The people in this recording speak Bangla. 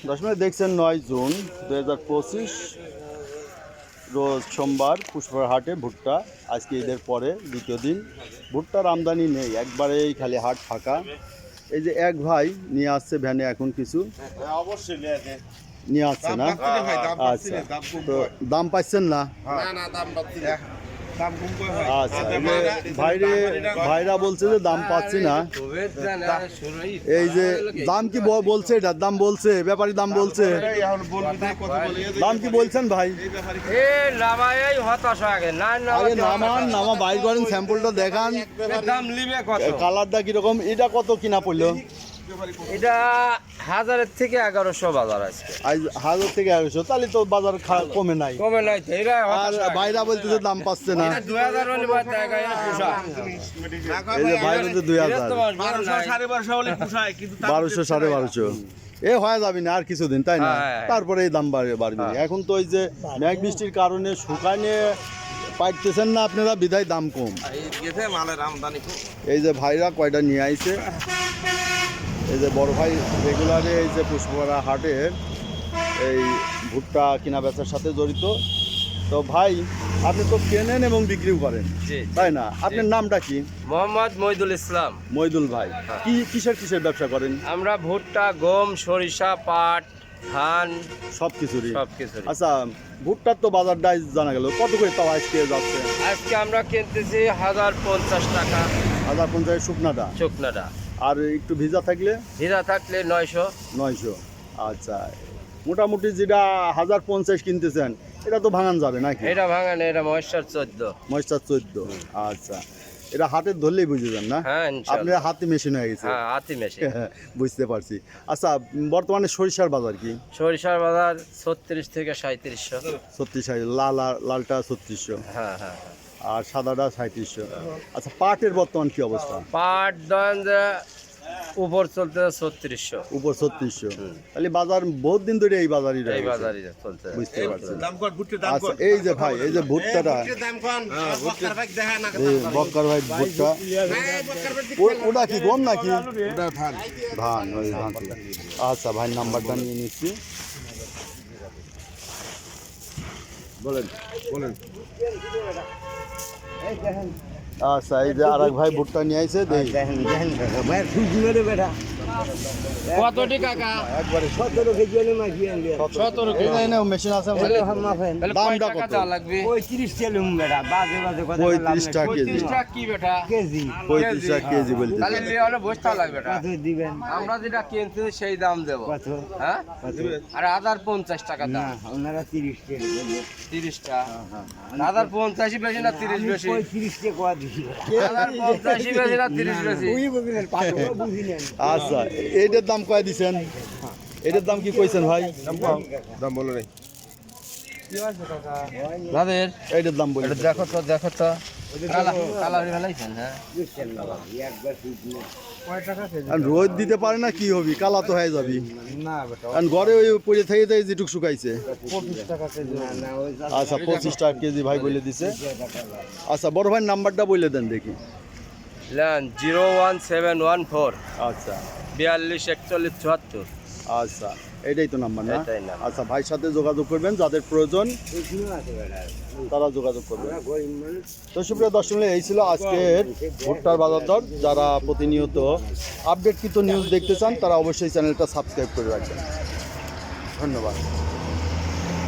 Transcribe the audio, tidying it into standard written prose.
দশমিক দেখছেন 9 জুন 2025 রোজ সোমবার পুষ্পার হাটে ভুট্টা। আজকে ঈদের পরে দ্বিতীয় দিন ভুট্টার আমদানি নেই, একবারেই খালি হাট ফাঁকা। এই যে এক ভাই নিয়ে আসছে ভ্যানে এখন কিছু অবশ্যই নিয়ে আসছে না? আচ্ছা, তো দাম পাচ্ছেন না? আচ্ছা, ভাইরা বলছে যে দাম পাচ্ছি না। এই যে দাম কি বলছে, এটার দাম বলছে, ব্যাপারী দাম বলছে, দাম কি বলছেন ভাই? আগে নামা বাইর করেন, স্যাম্পলটা দেখান, কালারটা কিরকম, এটা কত কিনা পড়লো? এটা 1000 থেকে 1100 বাজার আছে। 1000 থেকে 1100, তাহলে তো বাজার কমে নাই। আর ভাইরা বলতেছে দাম পাচ্ছে না। 2000 হলে বাদ দেয় গায়ে পোষা। এই যে ভাই বলতে 2000, 1200 1250 এ হয়ে যাবে না আর কিছুদিন, তাই না? তারপরে এই দাম বাড়বে। এখন তো ওই যে মেঘ বৃষ্টির কারণে শুকানে পাইতেছেন না আপনারা, বিধায় দাম কম। এই যে ভাইরা কয়টা নিয়ে আইছে, এই যে বড় ভাই রেগুলারে এই যে পুষ্পপাড়া হাটের এই ভুট্টা কেনা বেচার সাথে জড়িত। তো ভাই আপনি তো কেনেন এবং বিক্রিও করেন, তাই না? আপনার নামটা কি? মোহাম্মদ মইদুল ইসলাম। মইদুল ভাই, কিসের ব্যবসা করেন? আমরা ভুট্টা, গম, সরিষা, পাট, ধান সবকিছুরই। আচ্ছা, ভুট্টার তো বাজারটা জানা গেল কত করে তাও আজকে যাচ্ছে? আজকে আমরা কিনতেছি 1050 টাকা। 1050 শুকনাটা, আর একটু ভিজা থাকলে? ভিজা থাকলে 900। আচ্ছা, মোটামুটি যেটা 1050 কিনতেছেন এটা তো ভাঙান যাবে নাকি? এটা ভাঙান, এটা মহেশ্বর 14। আচ্ছা, এটা হাতের ধরলেই বুঝে যান না? হ্যাঁ, আপনার হাতে মেশিন হয়ে গেছে। হ্যাঁ, হাতি মেশিন। বুঝতে পারছি। আচ্ছা, বর্তমানে সরিষার বাজার কি? সরিষার বাজার 36 থেকে 3700। 36, লালটা 3600, হ্যাঁ, আর সাদাটা 3700। আচ্ছা, পাটের বর্তমান কি অবস্থা? পাট ধরেন যে উপর চলতে 3600। উপর 3600, তাহলে বাজার বহুত দিন ধরে এই বাজারই চলছে। বুঝতে পারছি। আচ্ছা, এই যে ভাই, এই যে ভুট্টাটা, বক্কার ভাই ভুট্টা, ওটা কি গম নাকি? ধান। আচ্ছা ভাই, নাম্বারটা নিয়ে নিচ্ছি, বলেন। আচ্ছা, এই যে আর এক ভাই ভুট্টা নিয়ে আইছে, কত টাকা? একবারে 17 কেজি হলে মাখি আনবে। 17 কেজি মেশিন আছে। মাফেন দামটা কত? লাগবে 35 টাকা বেটা, বাজে কথা। 35 টাকা কেজি। 35 টাকা কি বেটা? কেজি 35 টাকা কেজি বলতে। তাহলে হলো বস্তা লাগবে বেটা। কত দিবেন? আমরা যেটা কিনতে সেই দাম দেব। কত? হ্যাঁ, কত? আর 1050 টাকা না, দাম। ওনারা 30 টাকা দেবে। 30 টাকা। 1050 বেশি না 30 বেশি? 35 টাকা কোয়া দিছি। 1050 বেশি না 30 বেশি? ওই বগিলের পাটো বুঝিলেন। আচ্ছা, এইটার দাম কয় দিছেন? এটার দাম কি কইছেন ভাই? দাম বলো নাই। দাদের এইটার দাম বলি। দেখো তো কালার ভালাইছেন। হ্যাঁ, বুঝছেন না একবার ঠিক না। আর রোদ দিতে পারে না, কি হবি, কালা তো হয়ে যাবি। না বেটা, আর ঘরে ওই পড়ে থেকে যেটুক শুকাইছে। 25 টাকা কেজি। না ওই আচ্ছা, 25 টাকা কেজি ভাই বলে দিছে। আচ্ছা, বড় ভাই নাম্বারটা বলে দেন দেখি। 01714 আচ্ছা 42 41 74। আচ্ছা, এটাই তো নাম্বার না? এটাই নাম্বার। আচ্ছা, ভাইয়ের সাথে যোগাযোগ করবেন, যাদের প্রয়োজন এগুলো আছে বেটা। তারা যোগাযোগ করবেন। আমরা গরিব মানুষ। তো সুপ্রিয় দর্শক, এই ছিল আজকের ভুট্টার বাজার দর। যারা প্রতিনিয়ত আপডেটকৃত নিউজ দেখতে চান তারা অবশ্যই চ্যানেলটা সাবস্ক্রাইব করে রাখবেন। ধন্যবাদ।